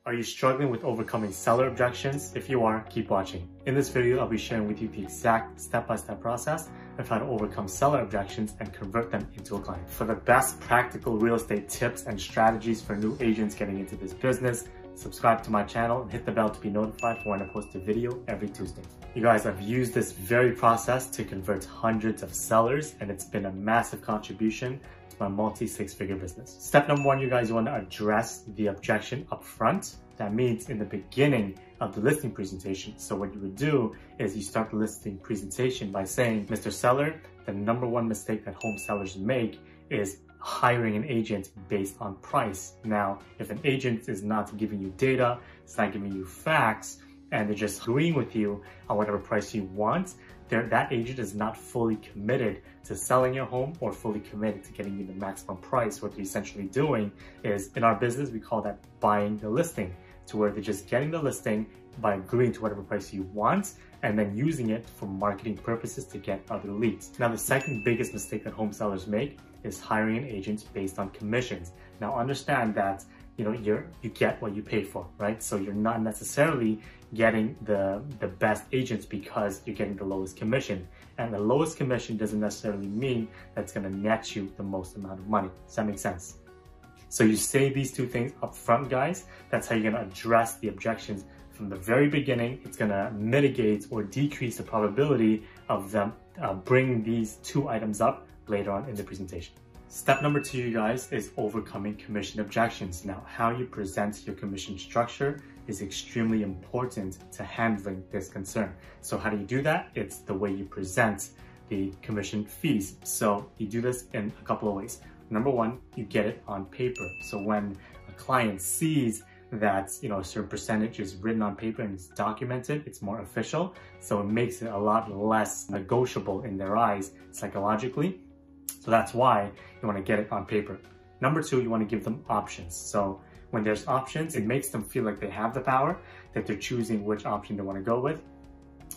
Are you struggling with overcoming seller objections? If you are, keep watching. In this video, I'll be sharing with you the exact step-by-step process of how to overcome seller objections and convert them into a client. For the best practical real estate tips and strategies for new agents getting into this business, subscribe to my channel and hit the bell to be notified for when I post a video every Tuesday. You guys, I've used this very process to convert hundreds of sellers, and it's been a massive contribution to my multi-six-figure business. Step number one, you guys want to address the objection up front. That means in the beginning of the listing presentation. So what you would do is you start the listing presentation by saying, Mr. Seller, the number one mistake that home sellers make is hiring an agent based on price. Now, if an agent is not giving you data, it's not giving you facts, and they're just agreeing with you on whatever price you want, that agent is not fully committed to selling your home or fully committed to getting you the maximum price. What they're essentially doing is, in our business, we call that buying the listing, to where they're just getting the listing by agreeing to whatever price you want and then using it for marketing purposes to get other leads. Now, the second biggest mistake that home sellers make is hiring an agent based on commissions. Now, understand that you get what you pay for, right? So you're not necessarily getting the best agents because you're getting the lowest commission. And the lowest commission doesn't necessarily mean that's gonna net you the most amount of money. Does that make sense? So you say these two things up front, guys. That's how you're gonna address the objections from the very beginning. It's gonna mitigate or decrease the probability of them bringing these two items up later on in the presentation. Step number two, you guys, is overcoming commission objections. Now, how you present your commission structure is extremely important to handling this concern. So how do you do that? It's the way you present the commission fees. So you do this in a couple of ways. Number one, you get it on paper. So when a client sees that a certain percentage is written on paper and it's documented, it's more official. So it makes it a lot less negotiable in their eyes psychologically. So that's why you want to get it on paper. Number two, you want to give them options. So when there's options, it makes them feel like they have the power, that they're choosing which option they want to go with,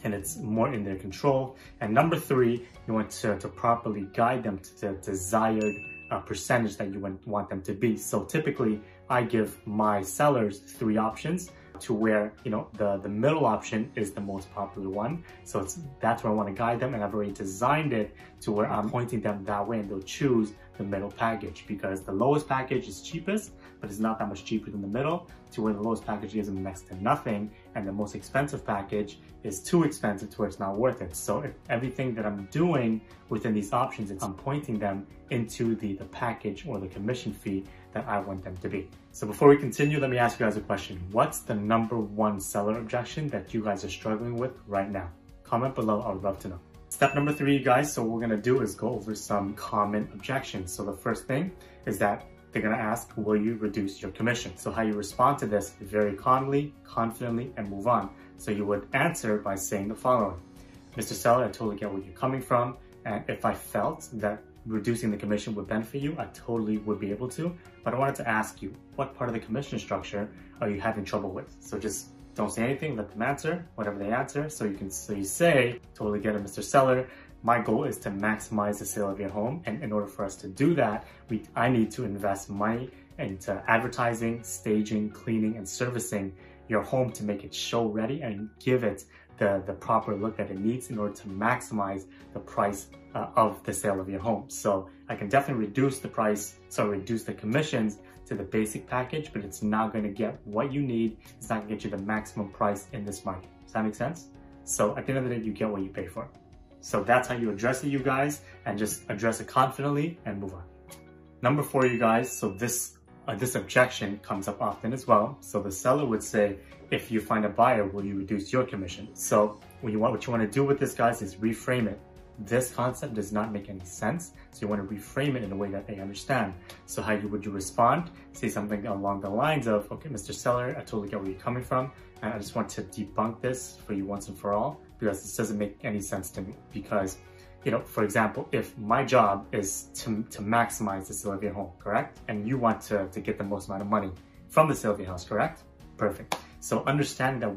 and it's more in their control. And number three, you want to properly guide them to the desired percentage that you want them to be. So typically, I give my sellers three options, to where the middle option is the most popular one. So that's where I want to guide them, and I've already designed it to where I'm pointing them that way, and they'll choose the middle package, because the lowest package is cheapest, but it's not that much cheaper than the middle, to where the lowest package gives them next to nothing, and the most expensive package is too expensive to where it's not worth it. So everything that I'm doing within these options, I'm pointing them into the package or the commission fee that I want them to be. So before we continue, let me ask you guys a question. What's the number one seller objection that you guys are struggling with right now? Comment below, I would love to know. Step number three, you guys, so what we're gonna do is go over some common objections. So the first thing is that they're gonna ask, will you reduce your commission? So how you respond to this very calmly, confidently, and move on. So you would answer by saying the following. Mr. Seller, I totally get where you're coming from, and if I felt that reducing the commission would benefit you, I totally would be able to. But I wanted to ask you, what part of the commission structure are you having trouble with? So just don't say anything, let them answer, whatever they answer. So you say, totally get it, Mr. Seller. My goal is to maximize the sale of your home. And in order for us to do that, I need to invest money into advertising, staging, cleaning, and servicing your home to make it show ready and give it the proper look that it needs in order to maximize the price of the sale of your home. So I can definitely reduce the commissions to the basic package, but it's not going to get what you need. It's not going to get you the maximum price in this market. Does that make sense? So at the end of the day, you get what you pay for. So that's how you address it, you guys, and just address it confidently and move on. Number four, you guys, so this objection comes up often as well. So the seller would say, if you find a buyer, will you reduce your commission? So what you want to do with this, guys, is reframe it. This concept does not make any sense. So you want to reframe it in a way that they understand. So how would you respond? Say something along the lines of, okay, Mr. Seller, I totally get where you're coming from. And I just want to debunk this for you once and for all, because this doesn't make any sense to me. Because, for example, if my job is to maximize the sale of your home, correct? And you want to get the most amount of money from the sale of your house, correct? Perfect. So understand that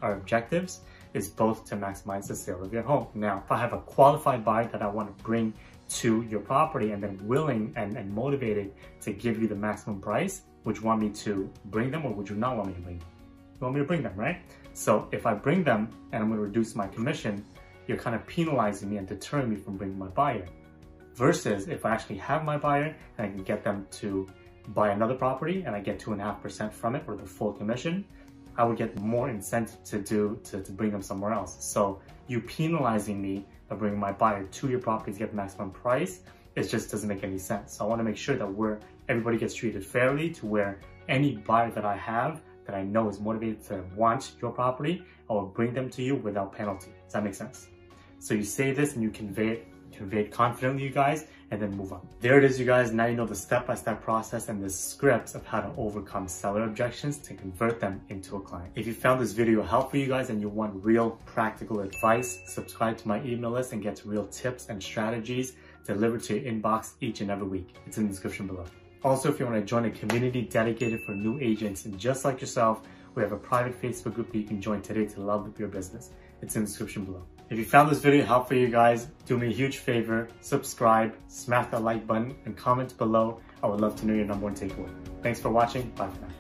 our objectives is both to maximize the sale of your home. Now, if I have a qualified buyer that I want to bring to your property and then willing and motivated to give you the maximum price, Would you want me to bring them or would you not want me to bring them? You want me to bring them, right? So if I bring them and I'm going to reduce my commission, you're kind of penalizing me and deterring me from bringing my buyer. Versus if I actually have my buyer and I can get them to buy another property and I get 2.5% from it or the full commission, I would get more incentive to bring them somewhere else. So you penalizing me by bringing my buyer to your property to get the maximum price, it just doesn't make any sense. So I want to make sure that everybody gets treated fairly, to where any buyer that I have that I know is motivated to want your property, I will bring them to you without penalty. Does that make sense? So you say this and you convey it confidently, you guys, and then move on. There it is, you guys. Now you know the step-by-step process and the scripts of how to overcome seller objections to convert them into a client. If you found this video helpful, you guys, and you want real practical advice, subscribe to my email list and get real tips and strategies delivered to your inbox each and every week. It's in the description below. Also, if you want to join a community dedicated for new agents and just like yourself, we have a private Facebook group that you can join today to level up your business. It's in the description below. If you found this video helpful, you guys, do me a huge favor, subscribe, smash that like button, and comment below. I would love to know your #1 takeaway. Thanks for watching. Bye for now.